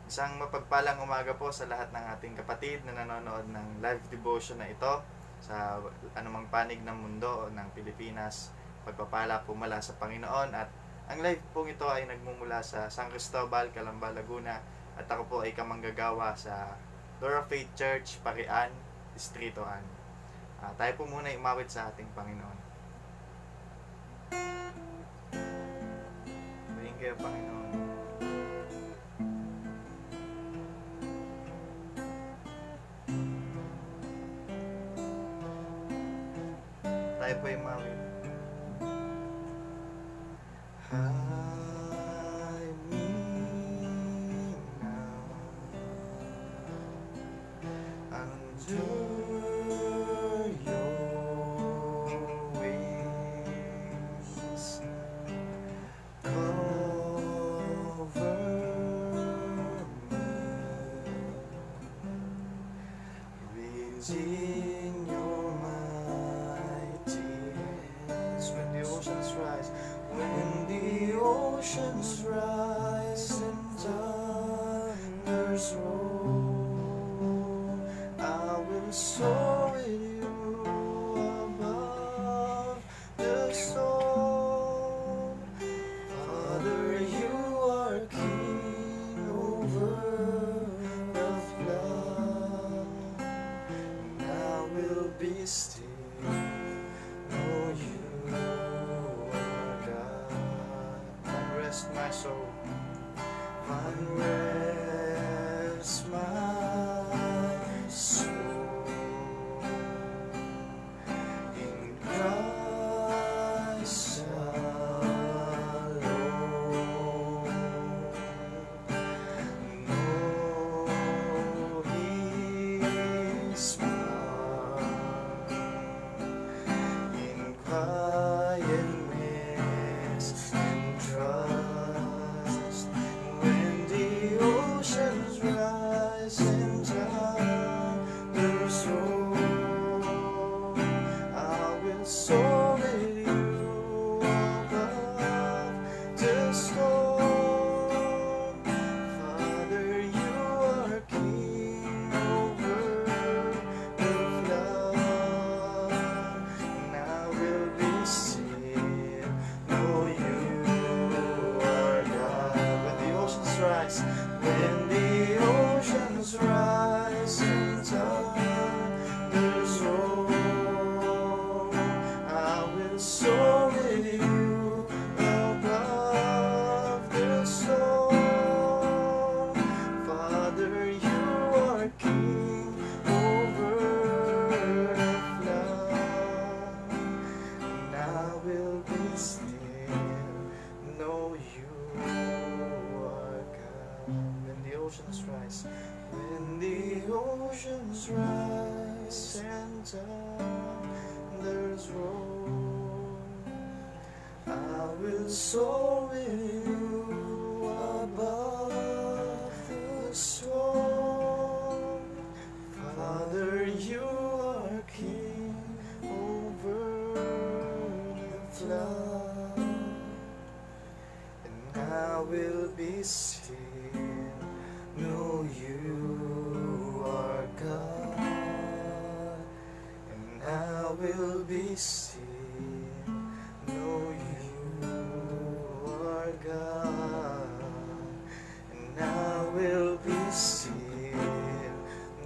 Isang mapagpalang umaga po sa lahat ng ating kapatid na nanonood ng live devotion na ito sa anumang panig ng mundo o ng Pilipinas. Pagpapala po mula sa Panginoon, at ang live pong ito ay nagmumula sa San Cristobal, Calamba, Laguna, at ako po ay kamanggagawa sa Dora Faith Church, Parian, Distrito An. Tayo po muna umawit sa ating Panginoon. Thank you, Panginoon. Tayo po umawit. Hide me now under your wings. Cover me within your mighty hands. When the oceans rise, when the oceans rise and thunders roll, I will soar with you above the storm. Father, you are king over the flood, and I will be still. Know you are God. Unrest my soul, unrest my soul in Christ alone. Know His power in quietness and trust. When the oceans rise and thunders roll, I will soar with you above the storm. Father, you are king over the flood, and I will be still. Know you are God. When the oceans rise, when the oceans rise and thunders roll, I will soar with you above the storm. Father, you are king over the flood, and I will be still. Know you are God. When the oceans rise, when the oceans rise and thunders roll, I will soar with you above the storm. Father, you are king over the flood, and I will be still. Know you are God, and I will be still. Know you are God, and I will be still.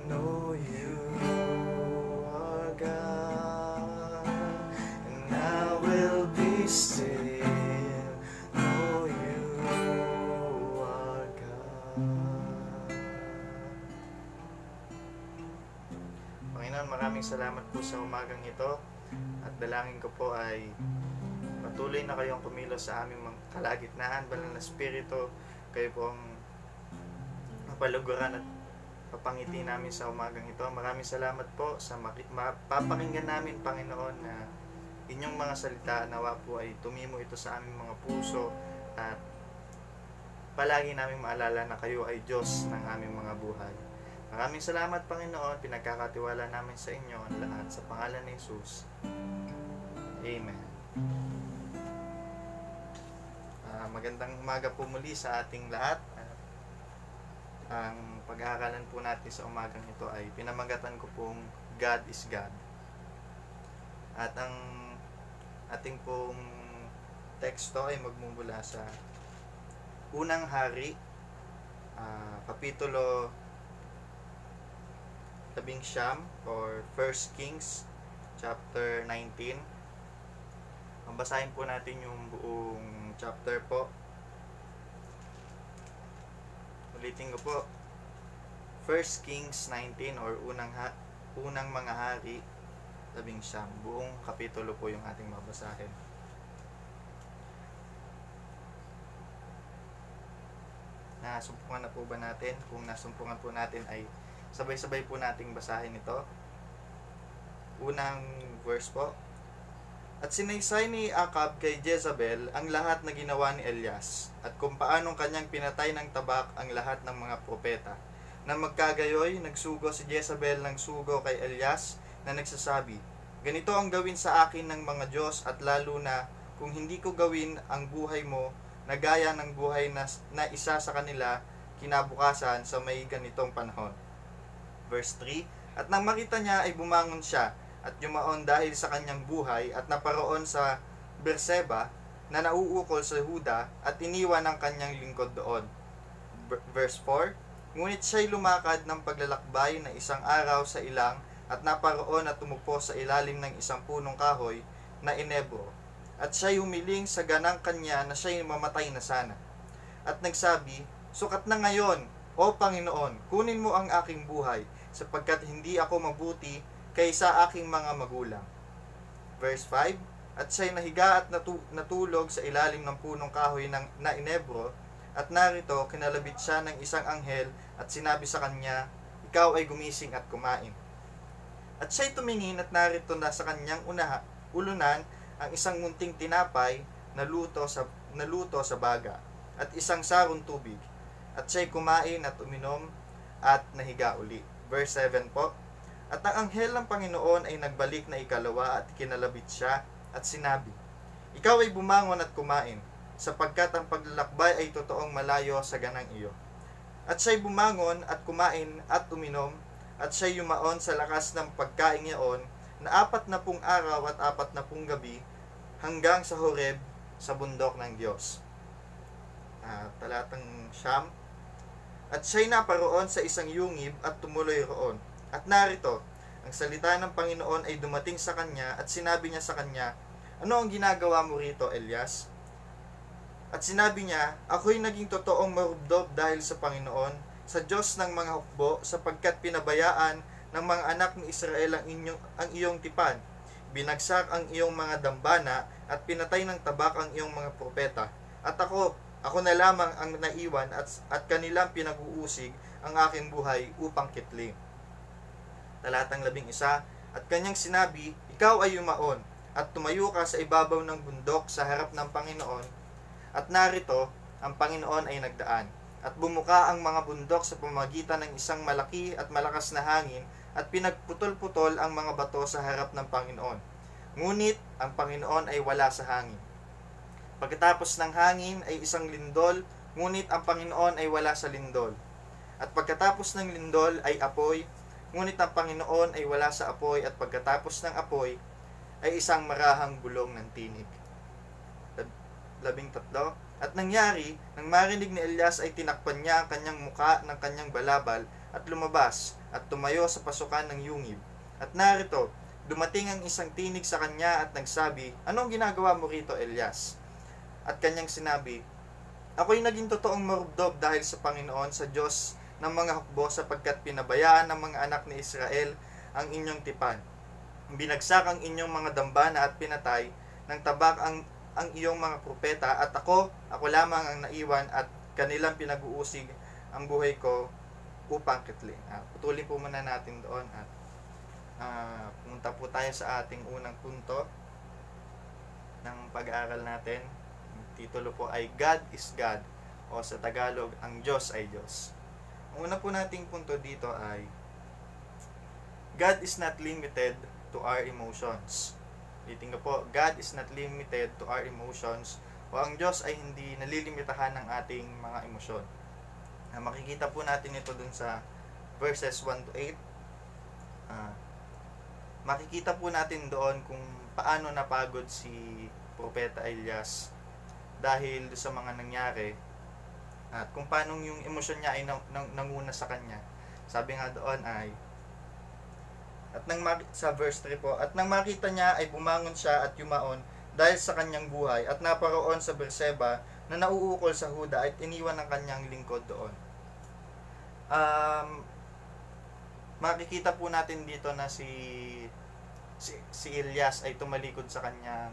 Know you are God, and I will be still. Know you are God. Panginoon, maraming salamat po sa umagang ito, at dalangin ko po ay patuloy na kayong kumilos sa aming mga kalagitnaan. Banal na Espiritu, kayo po ang mapaluguran at papangiti namin sa umagang ito. Maraming salamat po sa mapapakinggan namin, Panginoon, na inyong mga salita. Nawa po ay tumimo ito sa aming mga puso, at palagi namin maalala na kayo ay Diyos ng aming mga buhay. Maraming salamat, Panginoon. Pinagkakatiwala namin sa inyo ang lahat sa pangalan ni Jesus. Amen. Magandang umaga po muli sa ating lahat. Ang pag-aaralan po natin sa umagang ito ay pinamagatan ko pong God is God. At ang ating pong teksto ay magmumula sa Unang Hari, Kapitulo 19 or 1 Kings chapter 19. Babasahin po natin yung buong chapter po. Ulitin ko po. 1 Kings 19 or unang mga hari 19. Buong kapitulo po yung ating babasahin. Nasumpungan na po ba natin? Kung nasumpungan po natin ay sabay-sabay po nating basahin ito. Unang verse po. At sinaysay ni Acab kay Jezabel ang lahat na ginawa ni Elias at kung paanong kanyang pinatay ng tabak ang lahat ng mga propeta. Nang magkagayoy, nagsugo si Jezabel ng sugo kay Elias na nagsasabi, ganito ang gawin sa akin ng mga Diyos at lalo na kung hindi ko gawin ang buhay mo na gaya ng buhay na isa sa kanila kinabukasan sa may ganitong panahon. Verse 3, at nang makita niya ay bumangon siya at yumaon dahil sa kanyang buhay at naparoon sa Berseba na nauukol sa Huda at iniwan ang kanyang lingkod doon. Verse 4, ngunit siya'y lumakad ng paglalakbay na isang araw sa ilang at naparoon at tumupo sa ilalim ng isang punong kahoy na inebro. At siya'y humiling sa ganang kanya na siya'y mamatay na sana. At nagsabi, sukat na ngayon, O Panginoon, kunin mo ang aking buhay, sapagkat hindi ako mabuti kaysa aking mga magulang. Verse 5, at siya'y nahiga at natulog sa ilalim ng punong kahoy na inebro, at narito, kinalabit siya ng isang anghel at sinabi sa kanya, ikaw ay gumising at kumain. At siya'y tumingin at narito na sa kanyang ulunan ang isang munting tinapay na luto sa baga at isang sarong tubig. At siya'y kumain at uminom at nahiga uli. Verse 7 po. At ang anghel ng Panginoon ay nagbalik na ikalawa at kinalabit siya at sinabi, ikaw ay bumangon at kumain, sapagkat ang paglalakbay ay totoong malayo sa ganang iyo. At siya'y bumangon at kumain at uminom, at siya'y yumaon sa lakas ng pagkain niyaon na 40 araw at 40 gabi hanggang sa Horeb sa bundok ng Diyos. Talatang Siyam. At siya'y naparoon sa isang yungib at tumuloy roon. At narito, ang salita ng Panginoon ay dumating sa kanya at sinabi niya sa kanya, ano ang ginagawa mo rito, Elias? At sinabi niya, ako'y naging totoong marubdob dahil sa Panginoon, sa Diyos ng mga hukbo, sapagkat pinabayaan ng mga anak ni Israel ang iyong tipan. Binagsak ang iyong mga dambana at pinatay ng tabak ang iyong mga propeta. At ako na lamang ang naiwan at kanilang pinag-uusig ang aking buhay upang kitling. Talatang 11, at kanyang sinabi, ikaw ay yumaon at tumayo ka sa ibabaw ng bundok sa harap ng Panginoon. At narito, ang Panginoon ay nagdaan. At bumuka ang mga bundok sa pamamagitan ng isang malaki at malakas na hangin at pinagputol-putol ang mga bato sa harap ng Panginoon. Ngunit ang Panginoon ay wala sa hangin. Pagkatapos ng hangin ay isang lindol, ngunit ang Panginoon ay wala sa lindol. At pagkatapos ng lindol ay apoy, ngunit ang Panginoon ay wala sa apoy, at pagkatapos ng apoy ay isang marahang bulong ng tinig. 13. At nangyari, nang marinig ni Elias ay tinakpan niya ang kanyang muka ng kanyang balabal at lumabas at tumayo sa pasukan ng yungib. At narito, dumating ang isang tinig sa kanya at nagsabi, anong ginagawa mo rito, Elias? At kanyang sinabi, ako'y naging totoong marubdob dahil sa Panginoon, sa Diyos ng mga hukbo, sapagkat pinabayaan ng mga anak ni Israel ang inyong tipan. Binagsak ang inyong mga dambana at pinatay ng tabak ang iyong mga propeta, at ako lamang ang naiwan at kanilang pinag-uusig ang buhay ko upang kitling. Putulin po muna natin doon at pumunta po tayo sa ating unang punto ng pag-aaral natin. Ang titulo po ay God is God, o sa Tagalog, ang Diyos ay Diyos. Ang una po nating punto dito ay God is not limited to our emotions. Ulitin ko po, God is not limited to our emotions, o ang Diyos ay hindi nalilimitahan ng ating mga emosyon. Makikita po natin ito dun sa verses 1 to 8. Makikita po natin doon kung paano napagod si Propeta Elias dahil sa mga nangyari, at kung paano yung emosyon niya ay nanguna sa kanya. Sabi nga doon ay, sa verse 3 po, at nang makita niya ay bumangon siya at yumaon dahil sa kanyang buhay, at naparoon sa Berseba na nauukol sa Huda, at iniwan ng kanyang lingkod doon. Makikita po natin dito na si Elias ay tumalikod sa kanyang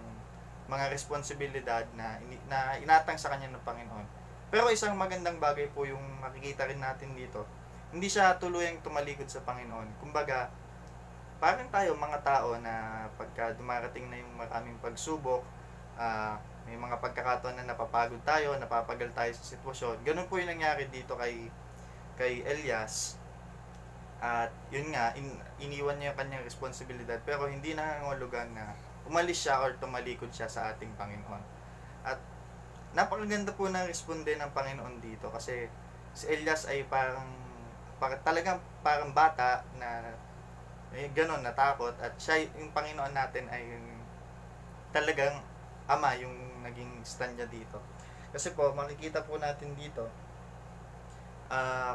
mga responsibilidad na inatang sa kanya ng Panginoon. Pero isang magandang bagay po yung makikita rin natin dito. Hindi siya tuluyang tumalikod sa Panginoon. Kumbaga, parang tayo mga tao na pagka dumarating na yung maraming pagsubok, may mga pagkakataon na napapagod tayo, napapagal tayo sa sitwasyon. Ganun po yung nangyari dito kay Elias. At yun nga, iniwan niya yung kanyang responsibilidad, pero hindi nangangahulugan na umalis siya or tumalikod siya sa ating Panginoon. At napakaganda po na responde ng Panginoon dito, kasi si Elias ay talagang parang bata na ganon, natakot, at siya, yung Panginoon natin ay talagang ama yung naging stand niya dito. Kasi po, makikita po natin dito,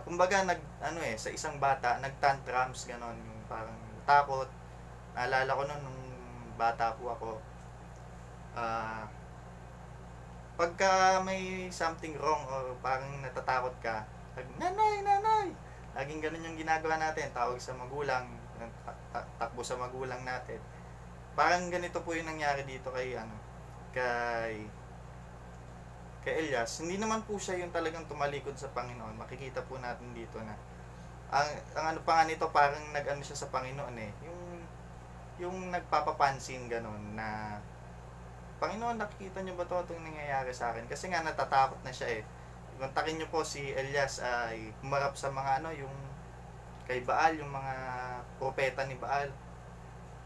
kumbaga sa isang bata nag-tantrums ganon, yung parang takot. Naalala ko nung bata po ako, pagka may something wrong o parang natatakot ka, nanay, laging ganun yung ginagawa natin, tawag sa magulang, takbo sa magulang natin. Parang ganito po yung nangyari dito kay Elias. Hindi naman po siya yung talagang tumalikod sa Panginoon. Makikita po natin dito na ang ano pa nga nito, parang nag-ano siya sa Panginoon yung nagpapapansin ganon na, Panginoon, nakikita niyo ba itong nangyayari sa akin? Kasi nga natatakot na siya Kontakin niyo po si Elias ay humarap sa mga yung kay Baal, yung mga propeta ni Baal.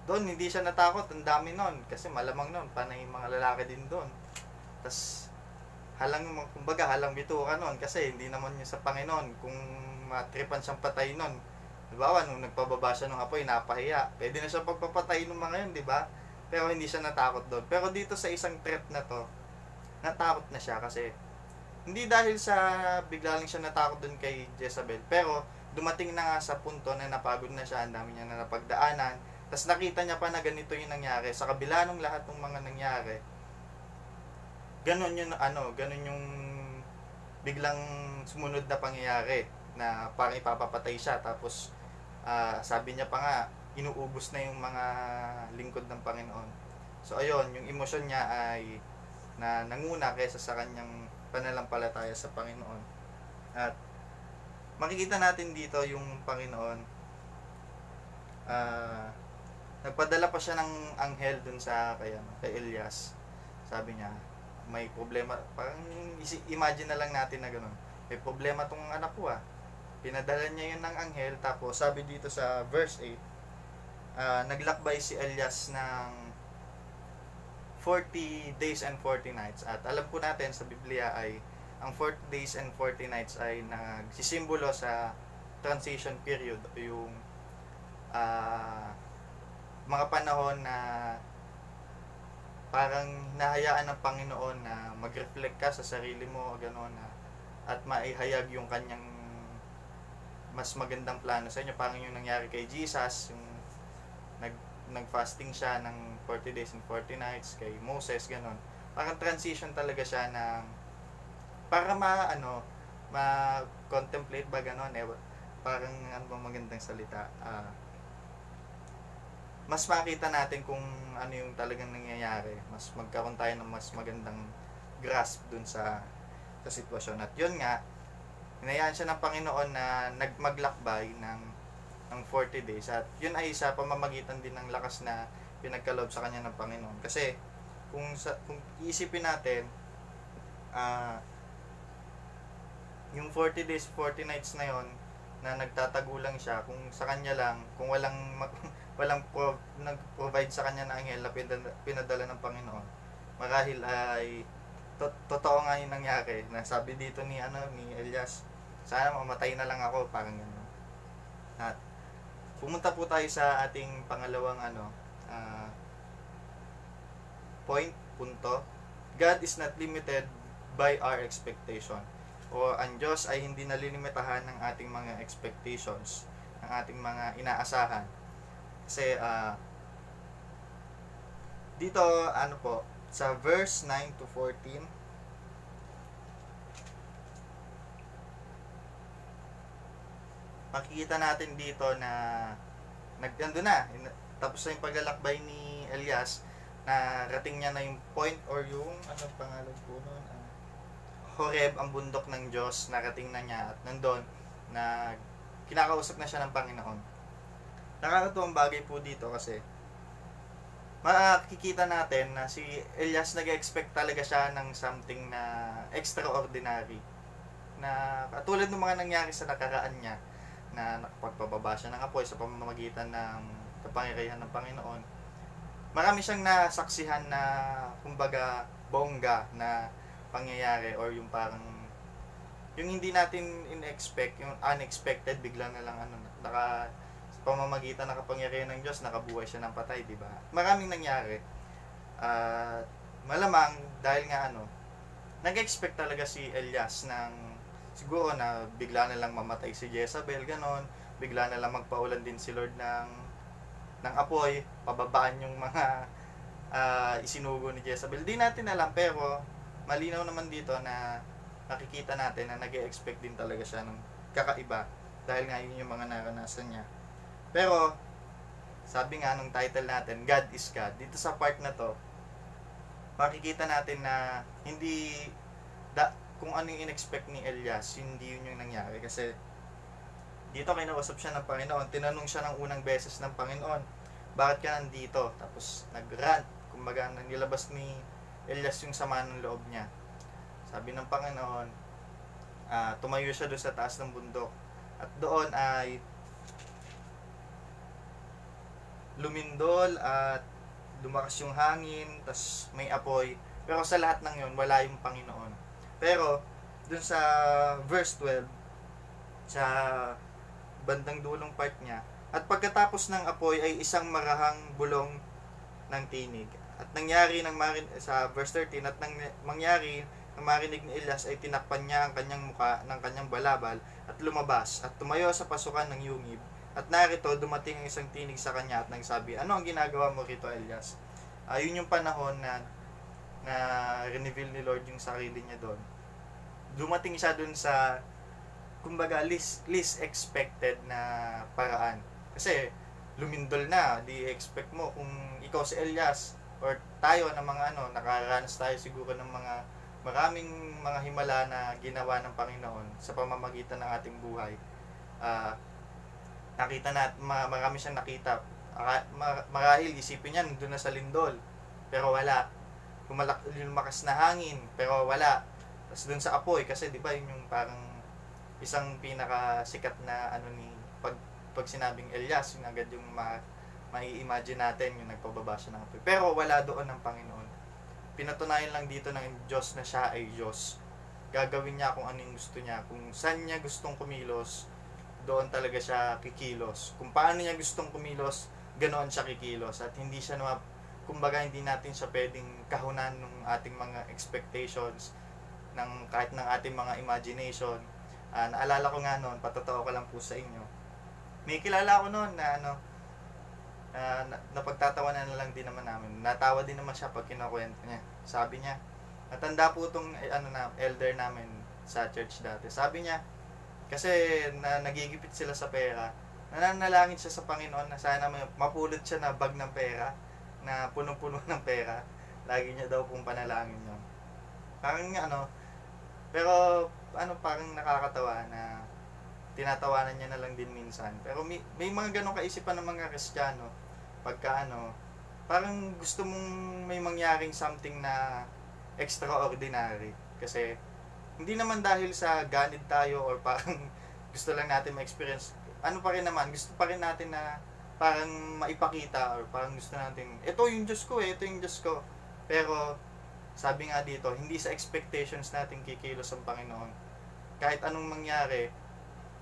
Doon hindi siya natakot, ang dami noon, kasi malamang noon panay mga lalaki din doon. Tas kumbaga halang bituka noon, kasi hindi naman niya sa Panginoon kung matripan siyang patay noon. Diba, nung nagpababa siya ng apoy, napahiya. Pwede na siya pagpapatay ng mga yun, di ba? Pero hindi siya natakot doon. Pero dito sa isang trip na to, natakot na siya, kasi hindi dahil sa bigla lang siya natakot doon kay Jezebel, pero dumating na nga sa punto na napagod na siya, ang dami niya na napagdaanan. Tapos nakita niya pa na ganito yung nangyari sa kabila ng lahat ng mga nangyari. Ganon yung biglang sumunod na pangyayari na parang ipapapatay siya. Tapos sabi niya pa nga, inuubos na yung mga lingkod ng Panginoon. So ayun, yung emosyon niya ay na nanguna kaysa sa kanyang pananampalataya sa Panginoon. At makikita natin dito yung Panginoon, nagpadala pa siya ng anghel dun kay Elias. Sabi niya, may problema, parang imagine na lang natin na gano'n, may problema tong anak ko Pinadala niya yun ng anghel. Tapos sabi dito sa verse 8, naglakbay si Elias ng 40 days and 40 nights. At alam po natin sa Biblia ay ang 40 days and 40 nights ay nagsisimbolo sa transition period, yung mga panahon na parang nahayaan ng Panginoon na mag-reflect ka sa sarili mo, gano'n, at maihayag yung kanyang mas magandang plano sa inyo. Parang yung nangyari kay Jesus, yung nag-fasting siya ng 40 days and 40 nights, kay Moses, gano'n. Parang transition talaga siya para ma-contemplate ba, gano'n, parang ano bang magandang salita, mas makita natin kung ano yung talagang nangyayari, mas magkaroon tayo ng mas magandang grasp dun sa sitwasyon. At yun nga, hinayaan siya ng Panginoon na maglakbay ng 40 days, at yun ay sa pamamagitan din ng lakas na pinagkaloob sa kanya ng Panginoon. Kasi kung iisipin natin, yung 40 days 40 nights na yon na nagtatago lang siya, kung sa kanya lang, kung walang nag-provide sa kanya na anghel na pinadala ng Panginoon, marahil ay totoo nga yung nangyari na sabi dito ni Elias, Sana mamatay na lang ako, parang gano'n. At pumunta po tayo sa ating pangalawang punto. God is not limited by our expectation. O ang Diyos ay hindi nalilimitahan ng ating mga expectations, ng ating mga inaasahan. Kasi dito sa verse 9 to 14, makikita natin dito na nagdando na, tapos na yung paglalakbay ni Elias, na rating niya na yung point or yung pangalan po nun, Horeb, ang bundok ng Diyos. Narating na niya at nandun na kinakausap na siya ng Panginoon. Nakakatuwang bagay po dito kasi makikita natin na si Elias nag-expect talaga siya ng something na extraordinary, na katulad ng mga nangyari sa nakaraan niya, na nakapagpababa siya ng apoy sa pamamagitan ng kapangyarihan ng Panginoon. Marami siyang nasaksihan na kumbaga bongga na pangyayari, or yung parang yung hindi natin in-expect, yung unexpected, bigla na lang sa pamamagitan ng kapangyarihan ng Diyos nakabuhay siya ng patay, di ba? Maraming nangyari. Malamang dahil nga nag-expect talaga si Elias ng siguro na bigla na lang mamatay si Jezabel, ganon, bigla na lang magpaulan din si Lord ng apoy, pababaan yung mga isinugo ni Jezabel. Di natin alam, pero malinaw naman dito na nakikita natin na nag-e-expect din talaga siya ng kakaiba dahil nga yun yung mga naranasan niya. Pero sabi nga nung title natin, God is God. Dito sa part na to, makikita natin na hindi kung ano yung in-expect ni Elias, hindi yun yung nangyari. Kasi dito kinausap siya ng Panginoon, tinanong siya ng unang beses ng Panginoon, bakit ka nandito? Tapos nag-rant, kumbaga nilabas ni Elias yung sama ng loob niya. Sabi ng Panginoon, tumayo siya doon sa taas ng bundok. At doon ay lumindol at lumakas yung hangin, tas may apoy. Pero sa lahat ng yun, wala yung Panginoon. Pero doon sa verse 12, sa bandang dulong part niya, at pagkatapos ng apoy ay isang marahang bulong ng tinig. At nangyari sa verse 13, at mangyari nang marinig ni Elias ay tinakpan niya ang kanyang muka ng kanyang balabal at lumabas at tumayo sa pasukan ng yungib. At narito dumating ang isang tinig sa kanya at nagsabi, ano ang ginagawa mo rito, Elias? Yun yung panahon na reveal ni Lord yung sarili niya doon. Dumating siya doon sa kumbaga least expected na paraan. Kasi lumindol na, di expect mo kung ikaw si Elias or tayo na mga nakaranas tayo siguro ng maraming mga himala na ginawa ng Panginoon sa pamamagitan ng ating buhay. Nakita na, marami siyang nakita. Marahil isipin niya nandun na sa lindol, pero wala. Lumakas na hangin, pero wala. Tapos dun sa apoy, kasi di ba yun yung parang isang pinakasikat na pag sinabing Elias, yun agad yung mai-imagine natin yung nagpababa siya ng apoy. Pero wala doon ng Panginoon. Pinatunayan lang dito ng Diyos na siya ay Diyos. Gagawin niya kung anong gusto niya. Kung saan niya gustong kumilos, doon talaga siya kikilos. Kung paano niya gustong kumilos, ganoon siya kikilos. At hindi siya kumbaga hindi natin siya pwedeng kahunan ng ating mga expectations, kahit ng ating mga imagination. Naalala ko nga noon, patotoo ko lang po sa inyo. May kilala ko noon na napagtatawanan na lang din naman namin. Natawa din naman siya pag kinukwento niya. Sabi niya, natanda po itong elder namin sa church dati. Sabi niya, kasi nagigipit sila sa pera, nananalangin siya sa Panginoon na sana mapulot siya na bag ng pera, na punong-puno ng pera. Lagi niya daw pong panalangin yun. Parang pero parang nakakatawa na tinatawanan niya na lang din minsan. Pero may mga ganong kaisipan ng mga Kristiyano, pagka parang gusto mong may mangyaring something na extraordinary. Kasi hindi naman dahil sa ganid tayo or parang gusto lang natin ma-experience. Pa rin naman, gusto pa rin natin na parang maipakita or parang gusto natin, ito yung Diyos ko ito yung Diyos ko. Pero sabi nga dito, hindi sa expectations natin kikilos ang Panginoon. Kahit anong mangyari,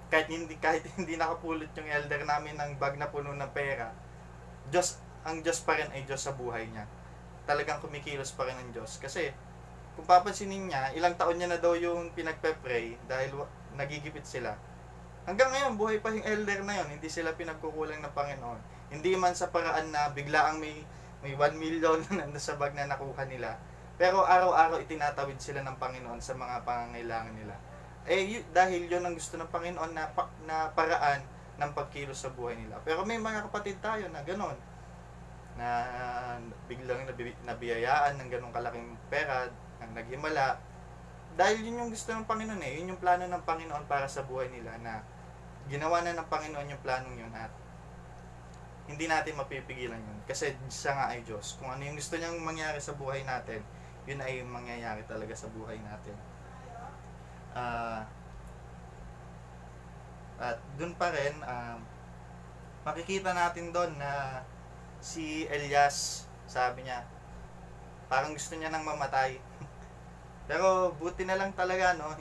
kahit hindi nakapulot yung elder namin ng bag na puno ng pera, ang Diyos pa rin ay Diyos sa buhay niya. Talagang kumikilos pa rin ang Diyos. Kasi, kung papansinin niya, ilang taon niya na daw yung pinagpe-pray dahil nagigipit sila. Hanggang ngayon, buhay pa yung elder na yon, hindi sila pinagkukulang ng Panginoon. Hindi man sa paraan na biglaang may 1 million na nandun sa bag na nakuha nila. Pero araw-araw itinatawid sila ng Panginoon sa mga pangangailangan nila. Dahil yon ang gusto ng Panginoon na paraan ng pagkilos sa buhay nila. Pero may mga kapatid tayo na gano'n, na biglang nabiyayaan ng ganong kalaking pera, ang naghimala. Dahil yun yung gusto ng Panginoon yun yung plano ng Panginoon para sa buhay nila, na ginawa na ng Panginoon yung planong yun at hindi natin mapipigilan yun. Kasi siya nga ay Diyos. Kung ano yung gusto niyang mangyari sa buhay natin, yun ay mangyayari talaga sa buhay natin. At dun pa rin, makikita natin doon na si Elias, sabi niya, parang gusto niya nang mamatay. Pero buti na lang talaga, no,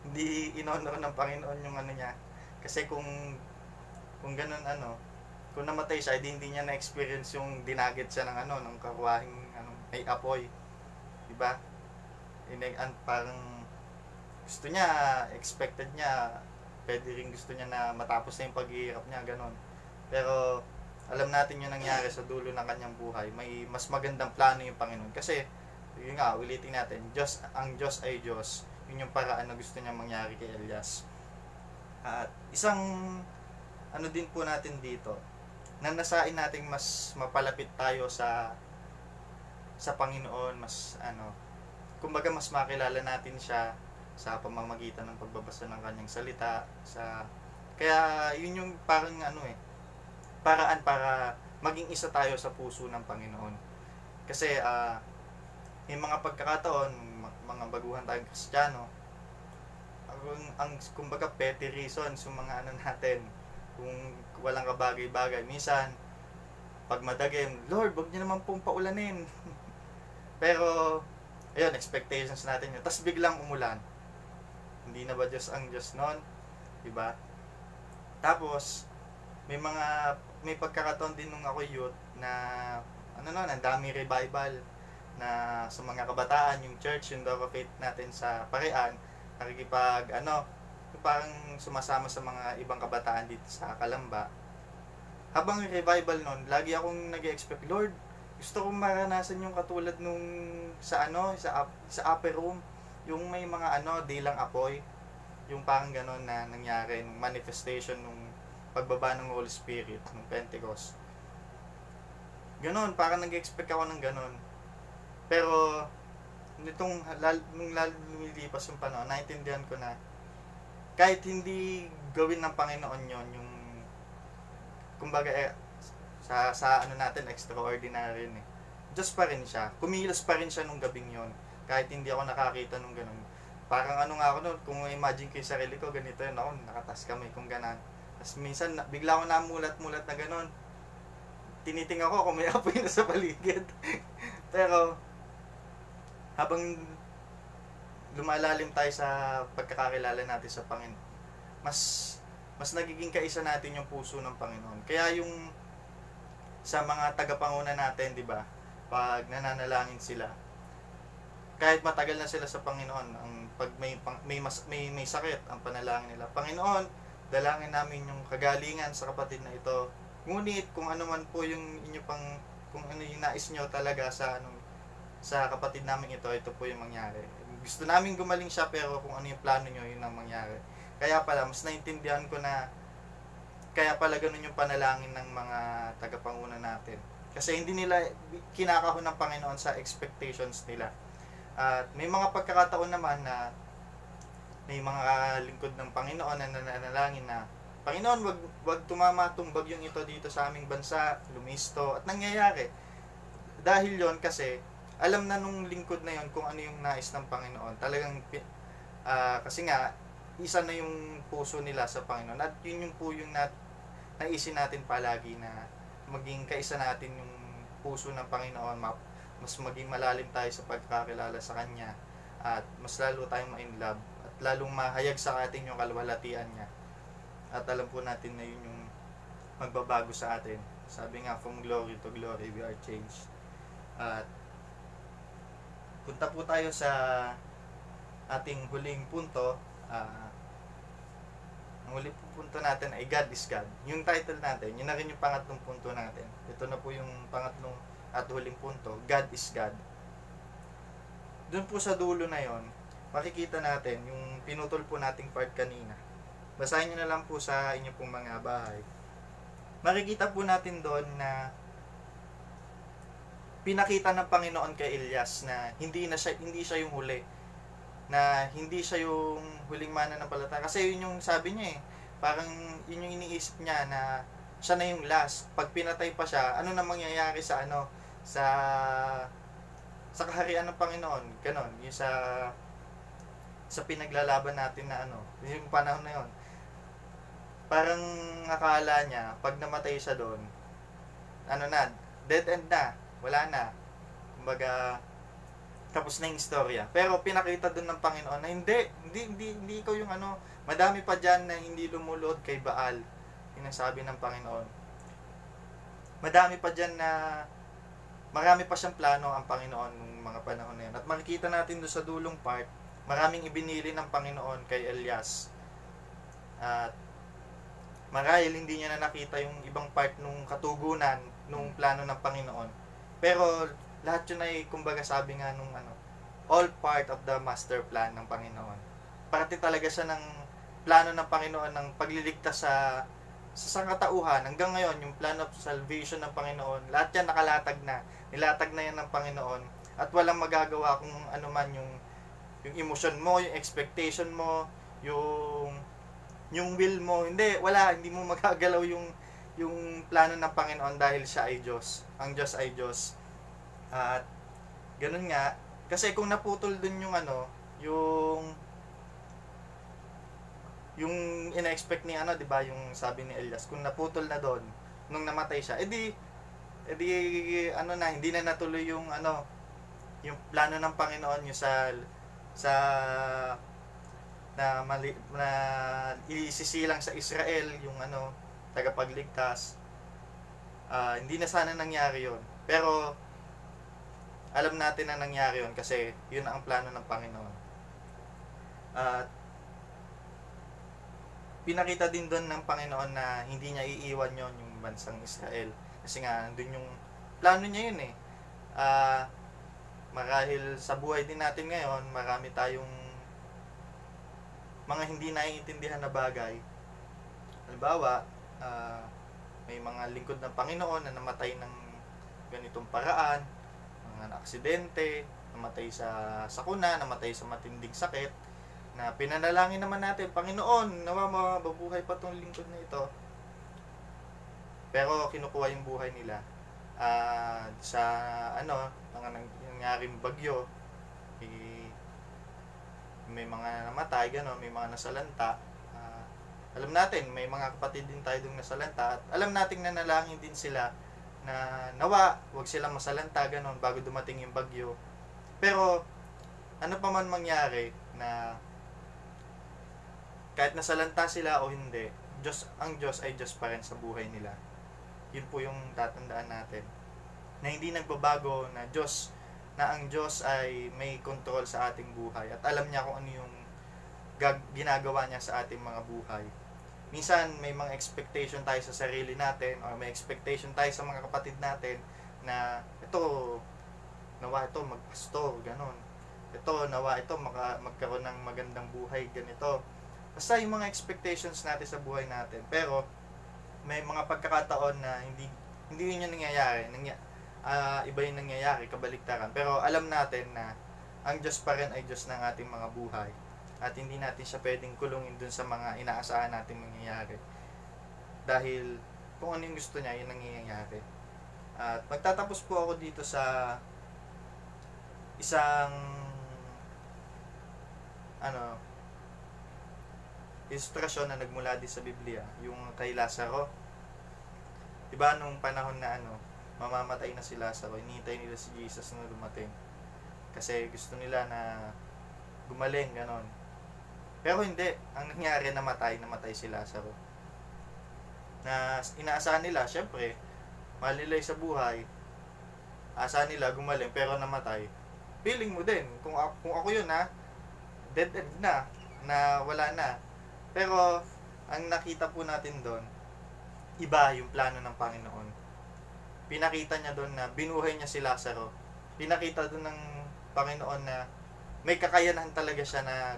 hindi inonor ng Panginoon yung ano niya. Kasi kung ganun, kung namatay siya, hindi niya na-experience yung dinagit siya ng karwahing may apoy. Diba? Parang gusto niya, expected niya, pwede rin gusto niya na matapos na yung paghihirap niya, ganun. Pero alam natin yung nangyari sa dulo ng kanyang buhay. May mas magandang plano yung Panginoon. Kasi, yun nga, ulitin natin, ang Diyos ay Diyos. Yun yung paraan na gusto niya mangyari kay Elias. At isang din po natin dito, na nasain natin mas mapalapit tayo sa Panginoon, kumbaga mas makilala natin siya sa pamamagitan ng pagbabasa ng kanyang salita, kaya yun yung parang paraan para maging isa tayo sa puso ng Panginoon. Kasi may mga pagkakataon, mga baguhan tayong Kristiyano, kumbaga petty reasons yung mga natin, kung walang kabagay-bagay, minsan pag madagim, Lord, wag niyo naman pong paulanin. Pero ayun, expectations natin yun, tapos biglang umulan. Hindi na ba Diyos ang Diyos nun? Diba? Tapos may pagkakataon din nung ako youth na ang daming revival na sa mga kabataan, yung church, yung Door of Faith natin sa Parian, parang sumasama sa mga ibang kabataan dito sa Calamba. Habang revival nun, lagi akong nag-expect, Lord, gusto kong maranasan yung katulad nung sa upper room, yung may mga dilang apoy, yung parang ganon na nangyari, yung manifestation nung pagbaba ng Holy Spirit, ng Pentecost. Ganon, parang nag-expect ako ng ganon. Pero nung lumilipas yung panahon, naintindihan ko na kahit hindi gawin ng Panginoon yon, yung kumbaga sa natin, extraordinary yun Diyos pa rin siya. Kumilos pa rin siya nung gabing yon, kahit hindi ako nakakita nung ganun. Parang nga ako nun, kung imagine ko yung sarili ko, ganito yun ako, nakatas kamay kung ganan. Tapos minsan, bigla ako namulat-mulat na ganun. Tiniting ako kung may apoy na sa paligid. Pero habang lumalalim tayo sa pagkakakilala natin sa Panginoon, mas nagiging kaisa natin yung puso ng Panginoon. Kaya yung sa mga tagapanguna natin, di ba, pag nananalangin sila, kahit matagal na sila sa Panginoon, pag may sakit, ang panalangin nila, Panginoon, dalangin namin yung kagalingan sa kapatid na ito. Ngunit kung ano man po yung kung ano yung nais nyo talaga sa kapatid namin ito po yung mangyari. Gusto namin gumaling siya, pero kung ano yung plano nyo, yun ang mangyari. Kaya pala, mas naintindihan ko na kaya pala ganun yung panalangin ng mga tagapanguna natin. Kasi hindi nila kinakahon ng Panginoon sa expectations nila. At may mga pagkakataon naman na may mga lingkod ng Panginoon na nananalangin na, Panginoon, wag tumama itong bagyong ito dito sa aming bansa, lumisto, at nangyayari. Dahil yon kasi, alam na nung lingkod na yon kung ano yung nais ng Panginoon. Talagang, kasi nga, isa na yung puso nila sa Panginoon. At yun yung po yung naisin natin palagi na maging kaisa natin yung puso ng Panginoon, mas maging malalim tayo sa pagkakilala sa Kanya, at mas lalo tayong ma-in love, at lalong mahayag sa atin yung kalwalhatian niya. At alam po natin na yun yung magbabago sa atin. Sabi nga, from glory to glory, we are changed. At punta po tayo sa ating huling punto. Ang huling punto natin ay God is God. Yung title natin, yun na rin yung pangatlong punto natin. Ito na po yung pangatlong at huling punto, God is God. Doon po sa dulo na yon, makikita natin yung pinutol po nating part kanina. Basahin nyo na lang po sa inyo pong mga bahay. Makikita po natin doon na pinakita ng Panginoon kay Elias na hindi siya yung huli, na hindi siya yung huling mananampalataya. Kasi yun yung sabi niya parang yun yung iniisip niya na siya na yung last. Pag pinatay pa siya, ano na mangyayari sa sa kaharian ng Panginoon? Ganon, yung sa pinaglalaban natin na yung panahon na yon. Parang akala niya pag namatay siya doon, dead end na, wala na, kumbaga tapos na yung istorya. Pero pinakita doon ng Panginoon na hindi ikaw yung madami pa dyan na hindi lumulod kay Baal. Yun ang sabi ng Panginoon. Madami pa dyan na marami pa siyang plano ang Panginoon nung mga panahon na yun. At makikita natin doon sa dulong part, maraming ibinili ng Panginoon kay Elias. At marahil hindi niya na nakita yung ibang part nung katugunan nung plano ng Panginoon. Pero lahat yun ay kumbaga sabi nga nung all part of the master plan ng Panginoon. Parte talaga siya ng plano ng Panginoon ng pagliligtas sa sangkatauhan. Hanggang ngayon, yung plan of salvation ng Panginoon, lahat yan nakalatag na. Nilatag na yan ng Panginoon. At walang magagawa kung ano man yung emotion mo, yung expectation mo, yung will mo. Hindi mo magagalaw yung plano ng Panginoon dahil siya ay Diyos. Ang Diyos ay Diyos. At ganun nga, kasi kung naputol dun yung ina-expect ni di ba, yung sabi ni Elias, kung naputol na doon nung namatay siya, hindi na natuloy yung yung plano ng Panginoon yung na isisilang sa Israel yung tagapagligtas. Hindi na sana nangyari yon. Pero alam natin na nangyari yon kasi yun ang plano ng Panginoon. At pinakita din doon ng Panginoon na hindi niya iiwan yon yung bansang Israel. Kasi nga, doon yung plano niya yun marahil sa buhay din natin ngayon, marami tayong mga hindi naiintindihan na bagay. Halimbawa, may mga lingkod ng Panginoon na namatay ng ganitong paraan, mga aksidente, namatay sa sakuna, namatay sa matinding sakit, na pinanalangin naman natin, Panginoon, nawa mabubuhay pa tong lingkod na ito. Pero kinukuha yung buhay nila. Sa mga nangyaring bagyo, may mga namatay, may mga nasalanta. Alam natin, may mga kapatid din tayo dong nasalanta, at alam nating nanalangin din sila na nawa, huwag silang masalanta, bago dumating yung bagyo. Pero, ano pa man mangyari, na kahit nasalanta sila o hindi, ang Diyos ay Diyos pa rin sa buhay nila. Yun po yung tatandaan natin. Na hindi nagbabago, na ang Diyos ay may control sa ating buhay. At alam niya kung ano yung ginagawa niya sa ating mga buhay. Minsan, may mga expectation tayo sa sarili natin, or may expectation tayo sa mga kapatid natin, na nawa ito magpastor, Ito, nawa ito magkaroon ng magandang buhay, ganito. Basta yung mga expectations natin sa buhay natin. Pero, may mga pagkakataon na hindi yun yung nangyayari. Iba yung nangyayari, kabaliktaran. Pero alam natin na ang Diyos pa rin ay Diyos ng ating mga buhay. At hindi natin siya pwedeng kulungin dun sa mga inaasahan natin mangyayari. Dahil kung ano yung gusto niya, yun ang nangyayari. At magtatapos po ako dito sa isang ilustrasyon na nagmula din sa Biblia, yung kay Lazaro. Diba nung panahon na mamamatay na si Lazaro, hinihintay nila si Jesus na dumating. Kasi gusto nila na gumaling, Pero hindi, ang nangyari namatay si Lazaro. Na inaasahan nila, syempre, malilay sa buhay, asahan nila gumaling pero namatay. Feeling mo din, kung ako yun ha, dead na wala na. Pero, ang nakita po natin doon, iba yung plano ng Panginoon. Pinakita niya doon na binuhay niya si Lazaro. Pinakita doon ng Panginoon na may kakayanan talaga siya na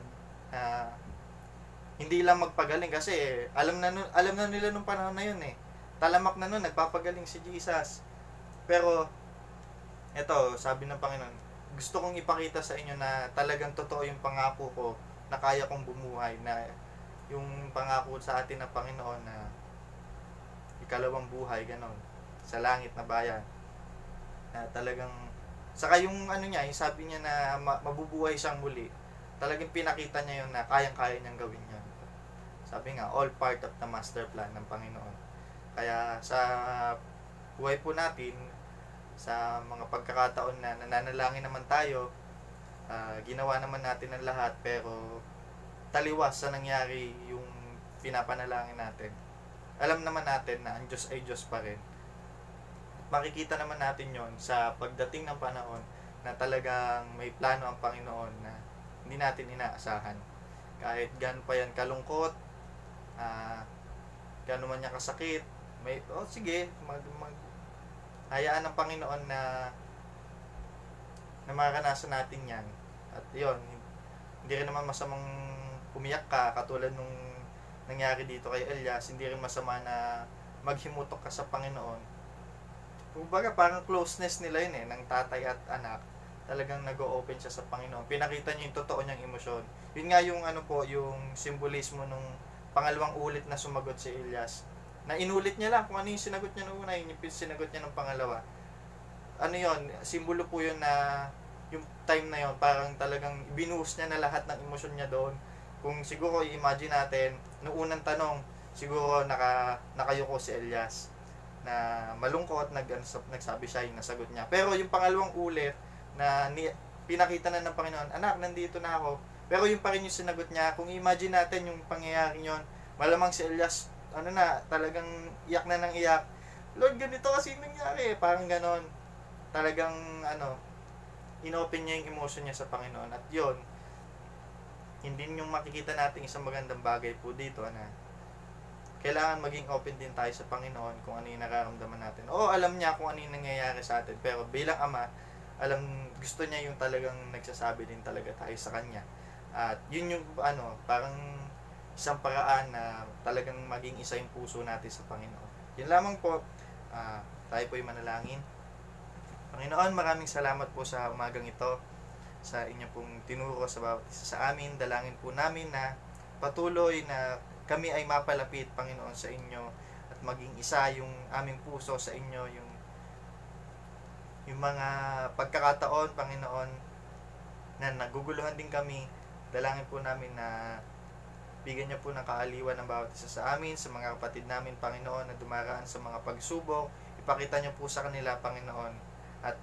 hindi lang magpagaling kasi alam na nila nung panahon na yun talamak na nun nagpapagaling si Jesus. Pero eto, sabi ng Panginoon, gusto kong ipakita sa inyo na talagang totoo yung pangako ko na kaya kong bumuhay, na yung pangako sa atin ng Panginoon na ikalawang buhay, ganon, sa langit na bayan, na talagang saka yung niya, yung sabi niya na mabubuhay siyang muli, talagang pinakita niya yun na kayang-kaya niyang gawin yan. Sabi nga, all part of the master plan ng Panginoon. Kaya sa buhay po natin, sa mga pagkakataon na nananalangin naman tayo, ginawa naman natin ang lahat, pero taliwas sa nangyari yung pinapanalangin natin. Alam naman natin na ang Diyos ay Diyos pa rin. Makikita naman natin yon sa pagdating ng panahon na talagang may plano ang Panginoon na hindi natin inaasahan. Kahit gaano pa yan kalungkot, gaano man niya kasakit, sige, hayaan ng Panginoon na maranasan natin yan. At yon, hindi rin naman masamang umiyak ka katulad nung nangyari dito kay Elias. Hindi rin masama na maghimutok ka sa Panginoon. Kumbaga parang closeness nila yun ng tatay at anak. Talagang nag-o-open siya sa Panginoon. Pinakita niya yung totoo niyang emosyon. Yun nga yung yung simbolismo nung pangalawang ulit na sumagot si Elias. Na inulit niya lang kung ano yung sinagot niya nung una, yung sinagot niya ng pangalawa. Yun, simbolo po yun na yung time na yun, parang talagang binuhos niya na lahat ng emosyon niya doon. Kung siguro i-imagine natin, noong unang tanong, siguro nakayuko si Elias na malungkot, nagsabi siya yung nasagot niya. Pero yung pangalawang ulit na pinakita na ng Panginoon, anak, nandito na ako. Pero yung pa rin yung sinagot niya, kung i-imagine natin yung pangyayari yun, malamang si Elias, talagang iyak na ng iyak. Lord, ganito kasi nangyari. Parang ganon. Talagang, inopen niya yung emotion niya sa Panginoon. At yun, hindi yung makikita natin isang magandang bagay po dito na kailangan maging open din tayo sa Panginoon kung ano yung nararamdaman natin. Oo, alam niya kung ano yung nangyayari sa atin, pero bilang Ama, gusto niya yung talagang nagsasabi din talaga tayo sa Kanya. At yun yung parang isang paraan na talagang maging isa yung puso natin sa Panginoon. Yun lamang po, tayo po'y manalangin. Panginoon, maraming salamat po sa umagang ito, sa inyo pong tinuro sa bawat isa sa amin. Dalangin po namin na patuloy na kami ay mapalapit, Panginoon, sa inyo at maging isa yung aming puso sa inyo, yung mga pagkakataon, Panginoon, na naguguluhan din kami. Dalangin po namin na bigyan niyo po ng kaaliwan ng bawat isa sa amin, sa mga kapatid namin, Panginoon, na dumaraan sa mga pagsubok. Ipakita niyo po sa kanila, Panginoon, at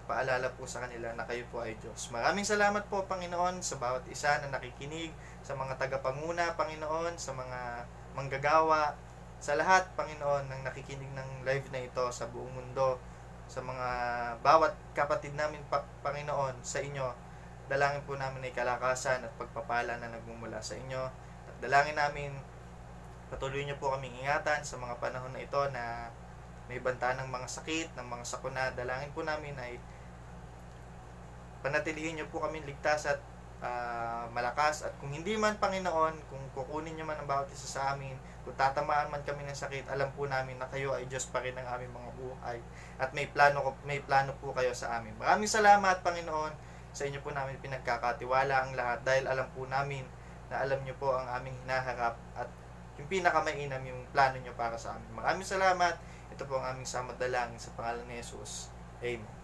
paalala po sa kanila na kayo po ay Diyos. Maraming salamat po, Panginoon, sa bawat isa na nakikinig, sa mga tagapanguna, Panginoon, sa mga manggagawa, sa lahat, Panginoon, ng nakikinig ng live na ito sa buong mundo, sa mga bawat kapatid namin, Panginoon, sa inyo. Dalangin po namin ay kalakasan at pagpapala na nagmumula sa inyo. At dalangin namin, patuloy niyo po kaming ingatan sa mga panahon na ito na may banta ng mga sakit, ng mga sakuna. Dalangin po namin ay panatilihin niyo po kami ligtas at malakas. At kung hindi man, Panginoon, kung kukunin niyo man ang bawat isa sa amin, kung tatamaan man kami ng sakit, alam po namin na kayo ay Diyos pa rin ng aming mga buhay. At may plano po kayo sa amin. Maraming salamat, Panginoon. Sa inyo po namin pinagkakatiwala ang lahat dahil alam po namin na alam niyo po ang aming hinaharap at yung pinakamainam yung plano niyo para sa amin. Maraming salamat. Ito po ang aming samad dalangin sa pangalan ni Jesus. Amen.